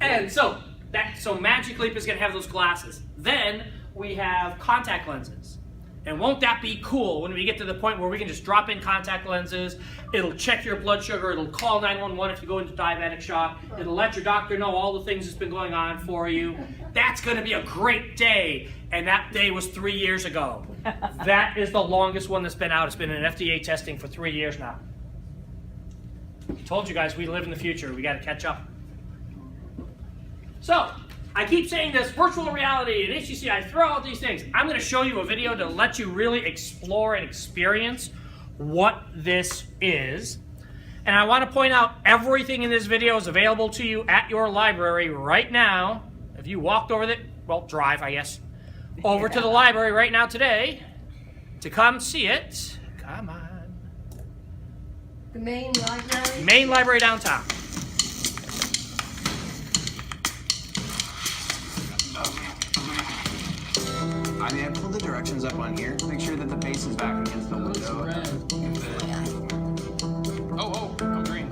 And so Magic Leap is going to have those glasses. Then we have contact lenses. And won't that be cool when we get to the point where we can just drop in contact lenses, it'll check your blood sugar, it'll call 911 if you go into diabetic shock, it'll let your doctor know all the things that's been going on for you. That's going to be a great day. And that day was 3 years ago. That is the longest one that's been out. It's been in FDA testing for 3 years now. I told you guys we live in the future. We got to catch up. So, I keep saying this, virtual reality and HTC, I throw out these things. I'm going to show you a video to let you really explore and experience what this is. And I want to point out everything in this video is available to you at your library right now. If you walked over the, well, drive, I guess, over to the library right now today to come see it. Come on. The main library? Main library downtown. I mean, I pulled the directions up on here. Make sure that the base is back against the window. Oh, I'm green.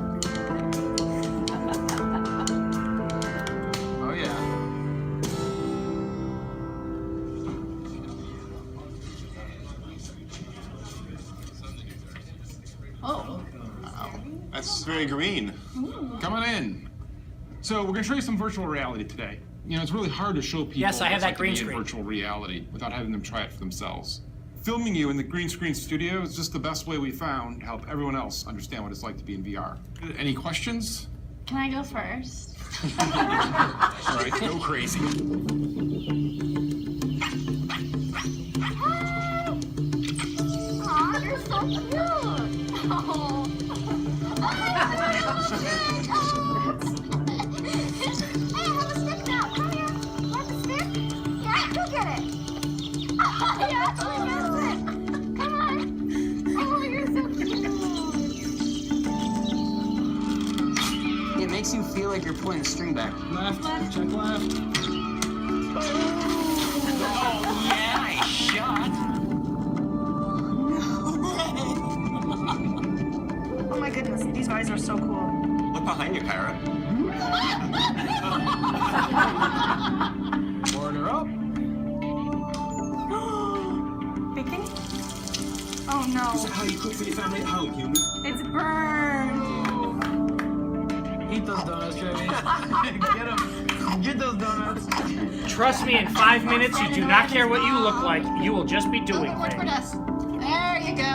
Oh, yeah. Oh. That's very green. Come on in. So we're going to show you some virtual reality today. You know, it's really hard to show people Yes, I have what's that like to green be in screen. virtual reality without having them try it for themselves. Filming you in the green screen studio is just the best way we found to help everyone else understand what it's like to be in VR. Any questions? Can I go first? All right, go crazy. Aw, you're so cute. Oh. Hey, I have a stick now. Come here. You want the stick? Yeah, go get it. Yeah, go get it. Come on. Oh, you're so cute. It makes you feel like you're pulling the string back. Left, check left. Oh, yeah, I shot. Oh my goodness, these guys are so cool. Look behind you, Kyra. Order up. Bacon? Oh no. Is that how you cook for your family at home, human? It's burned. Eat those donuts, Jamie. Get them. Get those donuts. Trust me, in 5 minutes, you do not care what you look like. You will just be doing Look for things. us. There you go.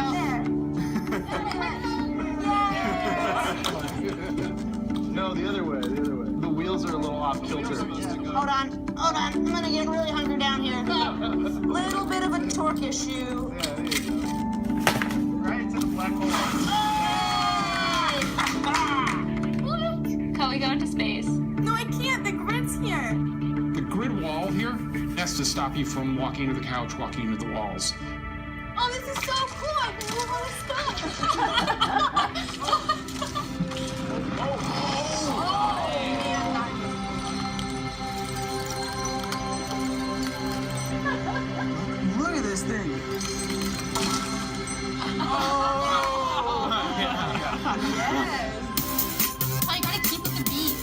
No, the other way, the other way. The wheels are a little off kilter. Hold on. I'm gonna get really hungry down here. Little bit of a torque issue. Yeah, there you go. Right into the black hole. Can we go into space? No, I can't. The grid's here. The grid wall here has to stop you from walking into the couch, walking into the walls. Oh, this is so cool. I really want to stop. Look at this thing. Yes. Oh, you gotta keep with the beat.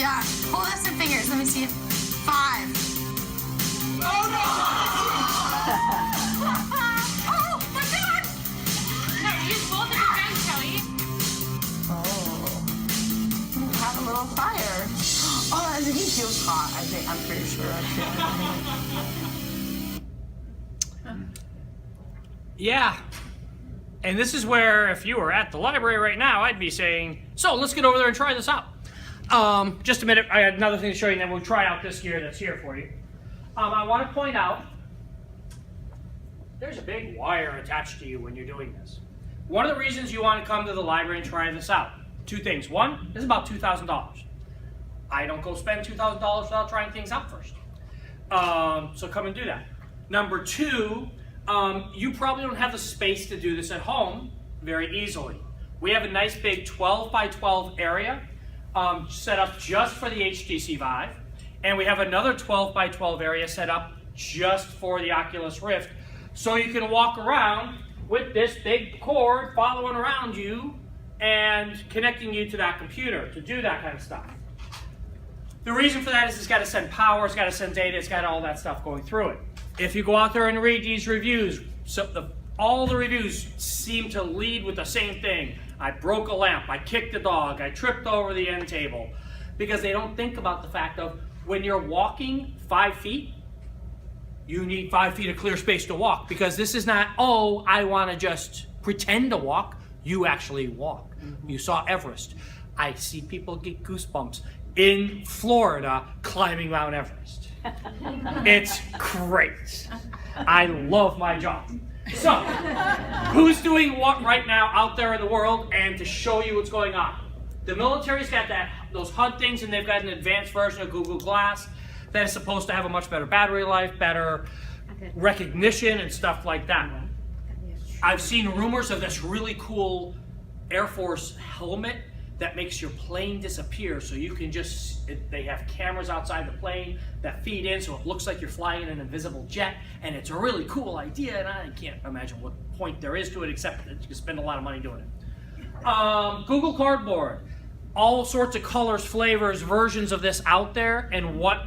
Yeah. Hold up some fingers. Let me see. 5. Oh my God! No, use both of your hands, Kelly. Oh. Have a little fire. Oh, he feels hot. I'm pretty sure. Yeah. And this is where, if you were at the library right now, I'd be saying, so let's get over there and try this out. Just a minute, I had another thing to show you, and then we'll try out this gear that's here for you. I want to point out, there's a big wire attached to you when you're doing this. One of the reasons you want to come to the library and try this out, 2 things. One, this is about $2,000. I don't go spend $2,000 without trying things out first. So come and do that. Number 2, you probably don't have the space to do this at home very easily. We have a nice big 12 by 12 area set up just for the HTC Vive, and we have another 12 by 12 area set up just for the Oculus Rift, so you can walk around with this big cord following around you and connecting you to that computer to do that kind of stuff. The reason for that is it's got to send power, it's got to send data, it's got all that stuff going through it. If you go out there and read these reviews, all the reviews seem to lead with the same thing. I broke a lamp, I kicked a dog, I tripped over the end table. Because they don't think about the fact of when you're walking 5 feet, you need 5 feet of clear space to walk. Because this is not, oh, I want to just pretend to walk. You actually walk. You saw Everest. I see people get goosebumps in Florida climbing Mount Everest. It's great. I love my job. So, who's doing what right now out there in the world and to show you what's going on? The military's got those HUD things, and they've got an advanced version of Google Glass that is supposed to have a much better battery life, better recognition, and stuff like that. I've seen rumors of this really cool Air Force helmet that makes your plane disappear, so you can just, they have cameras outside the plane that feed in, so it looks like you're flying in an invisible jet, and it's a really cool idea, and I can't imagine what point there is to it, except that you can spend a lot of money doing it. Google Cardboard, all sorts of colors, flavors, versions of this out there, and what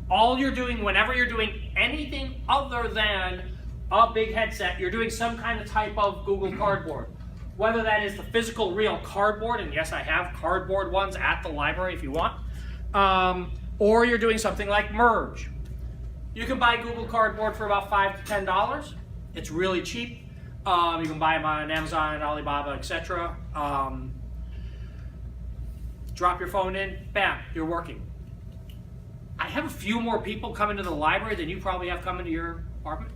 all you're doing whenever you're doing anything other than a big headset, you're doing some kind of type of Google Cardboard. Whether that is the physical real cardboard, and yes, I have cardboard ones at the library if you want, or you're doing something like Merge. You can buy Google Cardboard for about $5 to $10. It's really cheap. You can buy them on Amazon, Alibaba, etc. Drop your phone in, bam, you're working. I have a few more people coming to the library than you probably have coming to your apartment.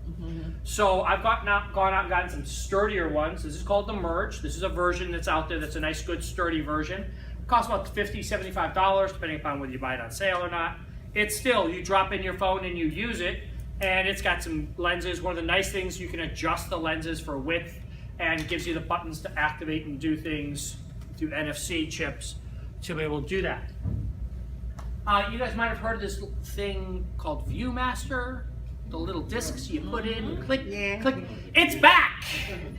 So I've gone out and gotten some sturdier ones. This is called the Merge. This is a version that's out there that's a nice, good, sturdy version. It costs about $50, $75, depending upon whether you buy it on sale or not. It's still, you drop in your phone and you use it, and it's got some lenses. One of the nice things, you can adjust the lenses for width, and gives you the buttons to activate and do things through NFC chips to be able to do that. You guys might have heard of this thing called ViewMaster. The little discs you put in, click, click. It's back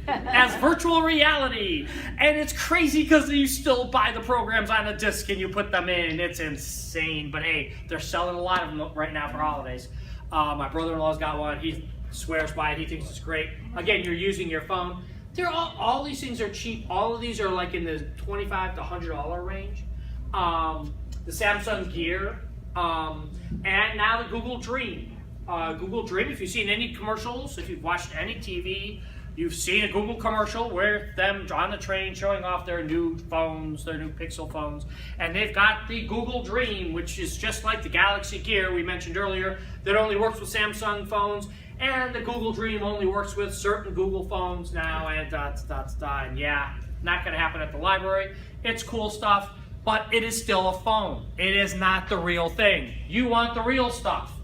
as virtual reality. And it's crazy because you still buy the programs on a disc and you put them in. It's insane. But hey, they're selling a lot of them right now for holidays. My brother-in-law's got one. He swears by it. He thinks it's great. Again, you're using your phone. They're all these things are cheap. All of these are like in the $25 to $100 range. The Samsung Gear, and now the Google Dream. Google Dream, if you've seen any commercials, if you've watched any TV, you've seen a Google commercial where them on the train showing off their new phones, their new Pixel phones, and they've got the Google Dream, which is just like the Galaxy Gear we mentioned earlier, that only works with Samsung phones, and the Google Dream only works with certain Google phones now, and and yeah, not going to happen at the library. It's cool stuff, but it is still a phone. It is not the real thing. You want the real stuff.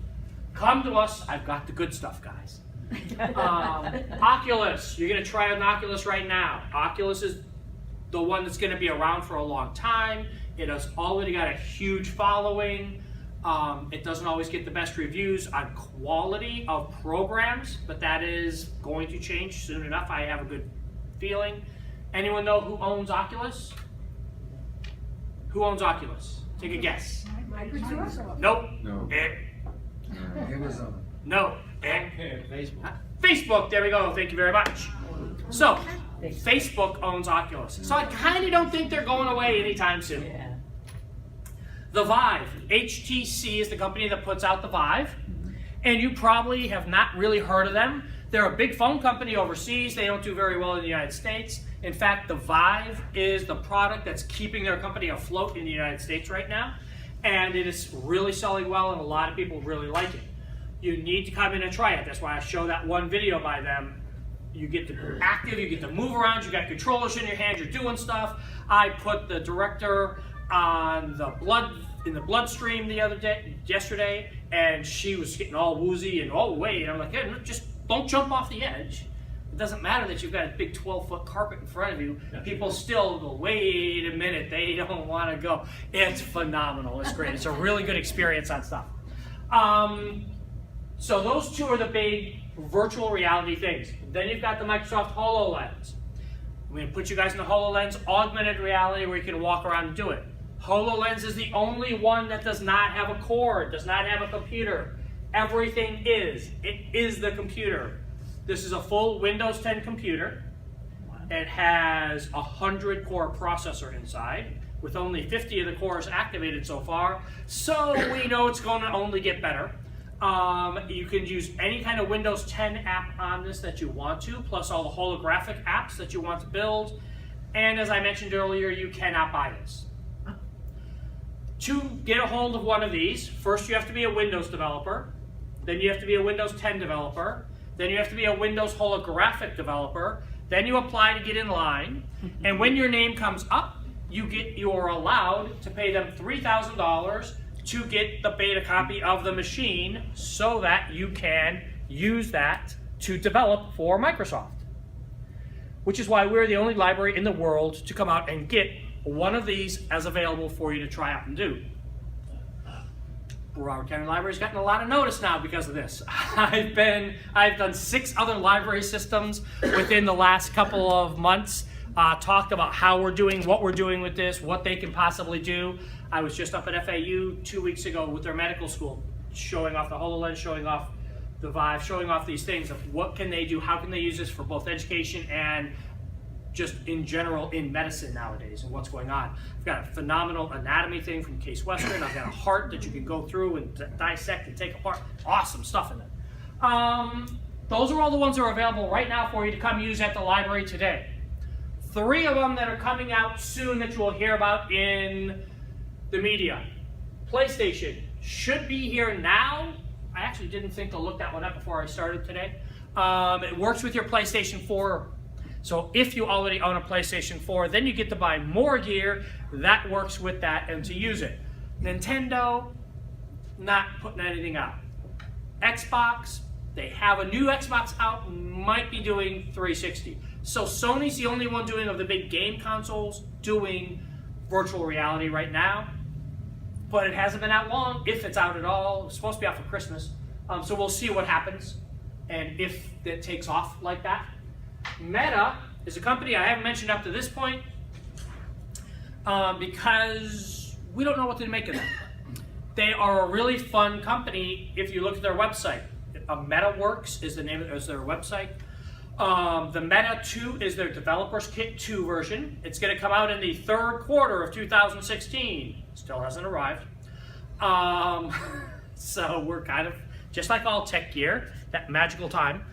Come to us. I've got the good stuff, guys. Oculus. You're going to try an Oculus right now. Oculus is the one that's going to be around for a long time. It has already got a huge following. It doesn't always get the best reviews on quality of programs, but that is going to change soon enough. I have a good feeling. Anyone know who owns Oculus? Who owns Oculus? Take a guess. Microsoft. Nope. No. Amazon. No. Facebook. There we go. Thank you very much. So, Facebook owns Oculus. So I kind of don't think they're going away anytime soon. Yeah. The Vive. HTC is the company that puts out the Vive. And you probably have not really heard of them. They're a big phone company overseas. They don't do very well in the United States. In fact, the Vive is the product that's keeping their company afloat in the United States right now. And it is really selling well, and a lot of people really like it. You need to come in and try it. That's why I show that one video by them. You get to be active, you get to move around, you got controllers in your hand, you're doing stuff. I put the director on the bloodstream yesterday, and she was getting all woozy and oh wait, and I'm like, hey, just don't jump off the edge. It doesn't matter that you've got a big 12-foot carpet in front of you. People still go, wait a minute, they don't want to go. It's phenomenal, it's great. It's a really good experience on stuff. So those two are the big virtual reality things. Then you've got the Microsoft HoloLens. I'm going to put you guys in the HoloLens augmented reality where you can walk around and do it. HoloLens is the only one that does not have a cord, does not have a computer. Everything is. It is the computer. This is a full Windows 10 computer. It has a 100-core processor inside with only 50 of the cores activated so far. So we know it's going to only get better. You can use any kind of Windows 10 app on this that you want to, plus all the holographic apps that you want to build. And as I mentioned earlier, you cannot buy this. To get a hold of one of these, first you have to be a Windows developer, then you have to be a Windows 10 developer, then you have to be a Windows holographic developer, then you apply to get in line, and when your name comes up, you are allowed to pay them $3,000 to get the beta copy of the machine so that you can use that to develop for Microsoft. Which is why we're the only library in the world to come out and get one of these as available for you to try out and do. Broward County Library's gotten a lot of notice now because of this. I've done 6 other library systems within the last couple of months, talked about how we're doing, what we're doing with this, what they can possibly do. I was just up at FAU 2 weeks ago with their medical school, showing off the HoloLens, showing off the Vive, showing off these things of what can they do, how can they use this for both education and just in general in medicine nowadays and what's going on. I've got a phenomenal anatomy thing from Case Western. I've got a heart that you can go through and dissect and take apart. Awesome stuff in it. Those are all the ones that are available right now for you to come use at the library today. 3 of them that are coming out soon that you will hear about in the media. PlayStation should be here now. I actually didn't think to look that one up before I started today. It works with your PlayStation 4. So if you already own a PlayStation 4, then you get to buy more gear that works with that and to use it. Nintendo, not putting anything out. Xbox, they have a new Xbox out, might be doing 360. So Sony's the only one doing of the big game consoles doing virtual reality right now. But it hasn't been out long, if it's out at all. It's supposed to be out for Christmas. So we'll see what happens and if it takes off like that. Meta is a company I haven't mentioned up to this point because we don't know what to make of them. They are a really fun company if you look at their website. MetaWorks is the name of their website. The Meta 2 is their Developers Kit 2 version. It's going to come out in the 3rd quarter of 2016. Still hasn't arrived. So we're kind of, just like all tech gear, that magical time.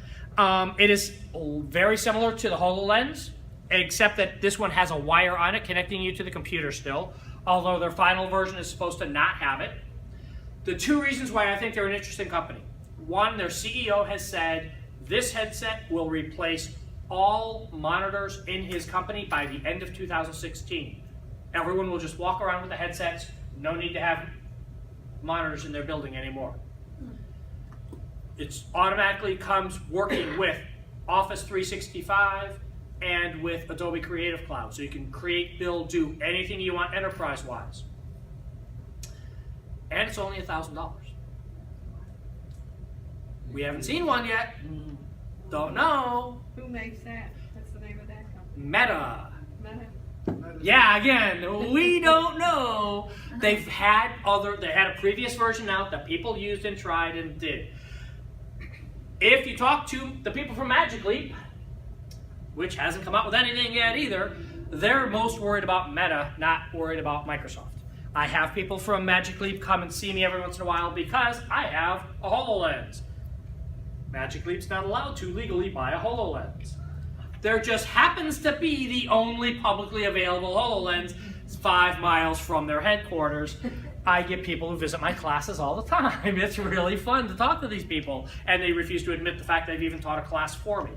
It is very similar to the HoloLens, except that this one has a wire on it connecting you to the computer still, although their final version is supposed to not have it. The 2 reasons why I think they're an interesting company. One, their CEO has said this headset will replace all monitors in his company by the end of 2016. Everyone will just walk around with the headsets, no need to have monitors in their building anymore. It automatically comes working with Office 365 and with Adobe Creative Cloud. So you can create, build, do anything you want enterprise-wise. And it's only $1,000. We haven't seen one yet. Don't know. Who makes that? What's the name of that company? Meta. Meta. Yeah, again, we don't know. They had a previous version out that people used and tried and did. If you talk to the people from Magic Leap, which hasn't come out with anything yet either, they're most worried about Meta, not worried about Microsoft. I have people from Magic Leap come and see me every once in a while because I have a HoloLens. Magic Leap's not allowed to legally buy a HoloLens. There just happens to be the only publicly available HoloLens 5 miles from their headquarters. I get people who visit my classes all the time. It's really fun to talk to these people, and they refuse to admit the fact they've even taught a class for me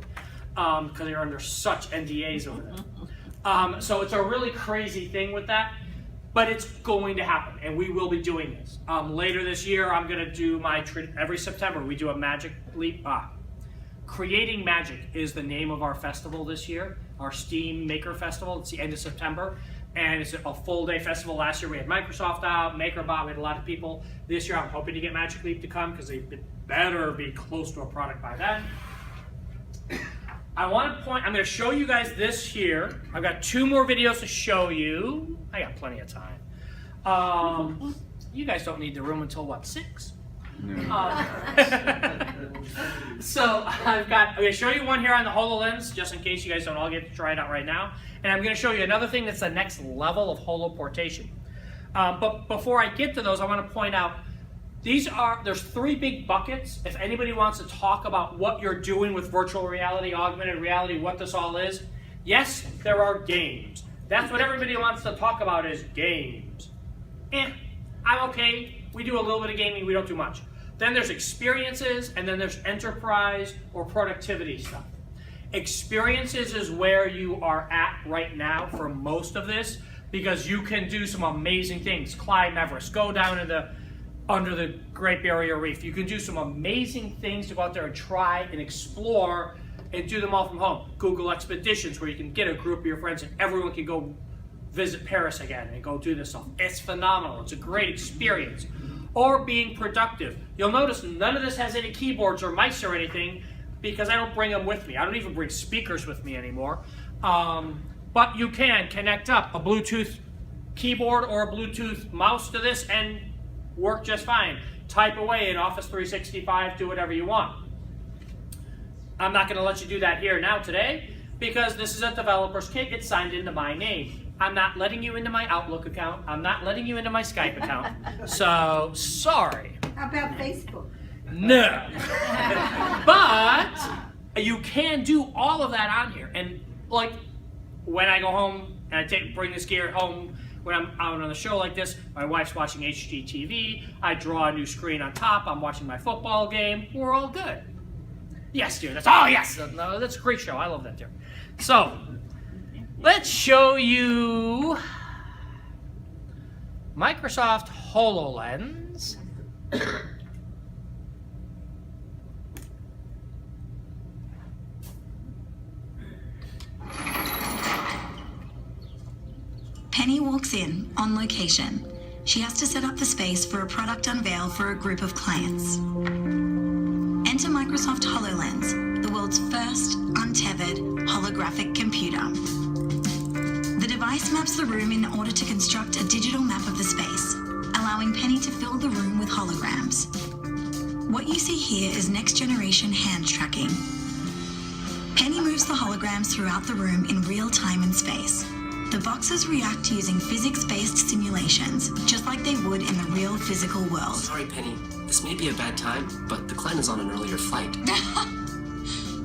because they're under such NDAs over them. So it's a really crazy thing with that, but it's going to happen, and we will be doing this. Later this year, I'm going to do every September, we do a Magic Leap. Creating Magic is the name of our festival this year, our Steam Maker Festival. It's the end of September, and it's a full-day festival. Last year we had Microsoft out, MakerBot, we had a lot of people. This year I'm hoping to get Magic Leap to come because they better be close to a product by then. I'm going to show you guys this here. I've got 2 more videos to show you. I got plenty of time. You guys don't need the room until what, 6? So I'm going to show you one here on the HoloLens, just in case you guys don't all get to try it out right now. And I'm going to show you another thing that's the next level of holoportation. But before I get to those, I want to point out, there's 3 big buckets. If anybody wants to talk about what you're doing with virtual reality, augmented reality, what this all is, yes, there are games. That's what everybody wants to talk about is games. I'm okay. We do a little bit of gaming, we don't do much. Then there's experiences, and then there's enterprise or productivity stuff. Experiences is where you are at right now for most of this, because you can do some amazing things. Climb Everest, go down under the Great Barrier Reef. You can do some amazing things to go out there and try and explore and do them all from home. Google Expeditions, where you can get a group of your friends and everyone can go visit Paris again and go do this stuff. It's phenomenal. It's a great experience. Or being productive. You'll notice none of this has any keyboards or mice or anything because I don't bring them with me. I don't even bring speakers with me anymore. But you can connect up a Bluetooth keyboard or a Bluetooth mouse to this and work just fine. Type away in Office 365, do whatever you want. I'm not going to let you do that here now today because this is a developer's kit. It's signed into my name. I'm not letting you into my Outlook account. I'm not letting you into my Skype account. So, sorry. How about Facebook? No. But you can do all of that on here. And like when I go home and I bring this gear home, when I'm out on a show like this, my wife's watching HGTV, I draw a new screen on top, I'm watching my football game, we're all good. Yes, dear, yes! No, that's a great show, I love that, dear. So, let's show you Microsoft HoloLens. Penny walks in on location. She has to set up the space for a product unveil for a group of clients. Enter Microsoft HoloLens, the world's first untethered holographic computer. The device maps the room in order to construct a digital map of the space, allowing Penny to fill the room with holograms. What you see here is next-generation hand tracking. Penny moves the holograms throughout the room in real time and space. The boxes react using physics-based simulations, just like they would in the real physical world. Sorry, Penny. This may be a bad time, but the client is on an earlier flight.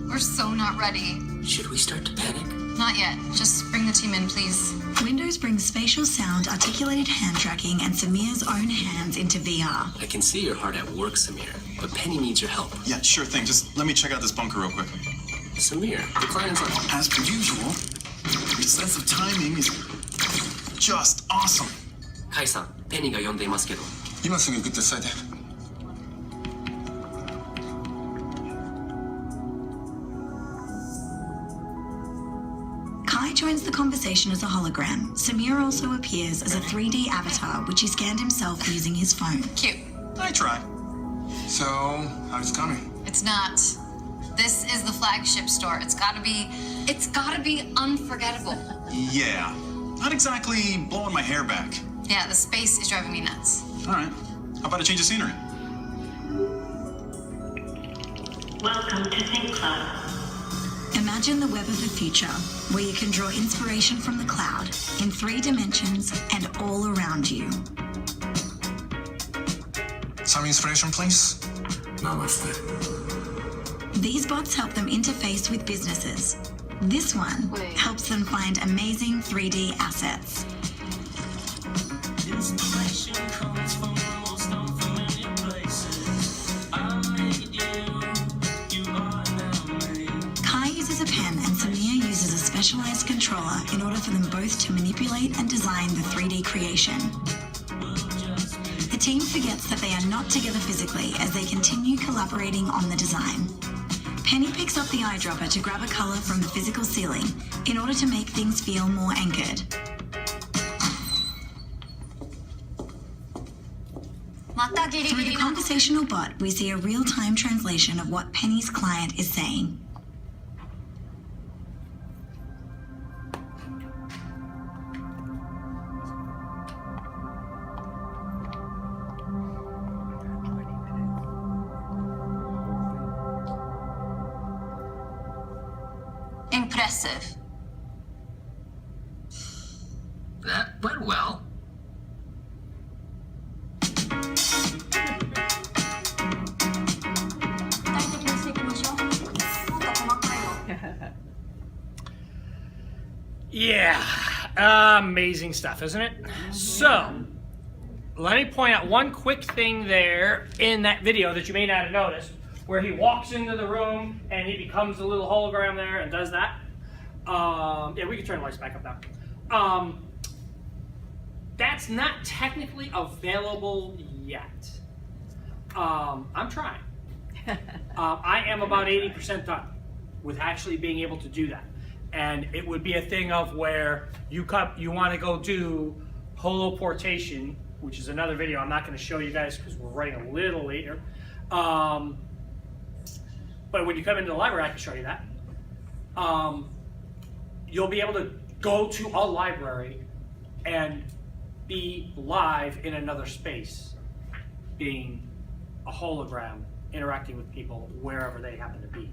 We're so not ready. Should we start to panic? Not yet. Just bring the team in, please. Windows brings spatial sound, articulated hand tracking, and Samir's own hands into VR. I can see you're hard at work, Samir, but Penny needs your help. Yeah, sure thing. Just let me check out this bunker real quick. Samir, the client is on... As per usual, your sense of timing is just awesome. Kai-san, Penny が呼んでいますけど。今すぐ行くって伝えて。Kai joins the conversation as a hologram. Samir also appears as a 3D avatar, which he scanned himself using his phone. Cute. I try. So, how's it coming? It's not. This is the flagship store. It's gotta be unforgettable. Yeah. Not exactly blowing my hair back. Yeah, the space is driving me nuts. All right. How about a change of scenery? Welcome to Think Club. Imagine the web of the future, where you can draw inspiration from the cloud in 3 dimensions and all around you. Some inspiration, please. Namaste. These bots help them interface with businesses. This one helps them find amazing 3D assets. Inspiration comes from the most unfamiliar places. I made you are now made. Kai uses a pen and Samir uses a specialized controller in order for them both to manipulate and design the 3D creation. The team forgets that they are not together physically as they continue collaborating on the design. Penny picks up the eyedropper to grab a color from the physical ceiling in order to make things feel more anchored. Through the conversational bot, we see a real-time translation of what Penny's client is saying. Impressive. That went well. Yeah, amazing stuff, isn't it? So, let me point out one quick thing there in that video that you may not have noticed, where he walks into the room and he becomes a little hologram there and does that. Yeah, we can turn the lights back up now. That's not technically available yet. I'm trying. I am about 80% done with actually being able to do that. And it would be a thing of where you want to go do holoportation, which is another video I'm not going to show you guys because we're running a little later. But when you come into the library, I can show you that. You'll be able to go to a library and be live in another space, being a hologram, interacting with people wherever they happen to be.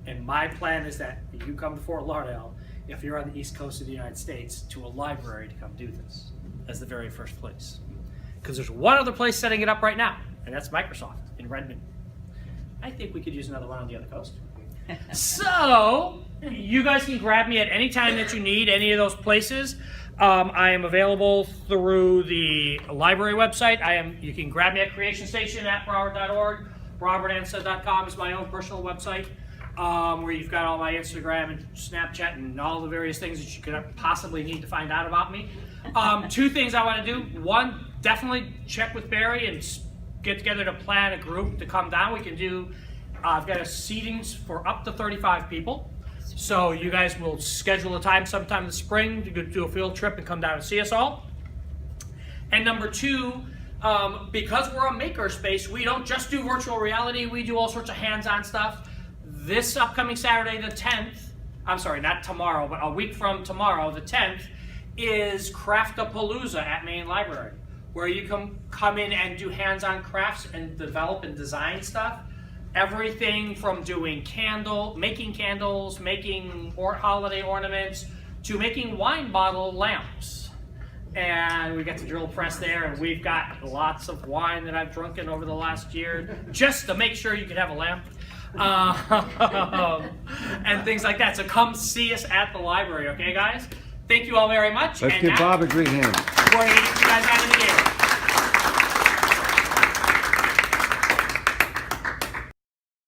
And my plan is that you come to Fort Lauderdale, if you're on the East Coast of the United States, to a library to come do this as the very first place. Because there's one other place setting it up right now, and that's Microsoft in Redmond. I think we could use another one on the other coast. So, you guys can grab me at any time that you need any of those places. I am available through the library website. You can grab me at Creation Station at Broward.org. RobertAnsa.com is my own personal website, where you've got all my Instagram and Snapchat and all the various things that you could possibly need to find out about me. 2 things I want to do. One, definitely check with Barry and get together to plan a group to come down. We can do, I've got a seatings for up to 35 people. So you guys will schedule a time sometime in the spring to go do a field trip and come down and see us all. And number 2, because we're a makerspace, we don't just do virtual reality, we do all sorts of hands-on stuff. This upcoming Saturday, the 10th, I'm sorry, not tomorrow, but a week from tomorrow, the 10th, is Craft-A-Palooza at Main Library, where you can come in and do hands-on crafts and develop and design stuff. Everything from doing making candles, making holiday ornaments, to making wine bottle lamps. And we got the drill press there, and we've got lots of wine that I've drunken over the last year, just to make sure you can have a lamp. And things like that. So come see us at the library, okay, guys? Thank you all very much. Let's give Bob a great hand. We're going to get you guys out of the game.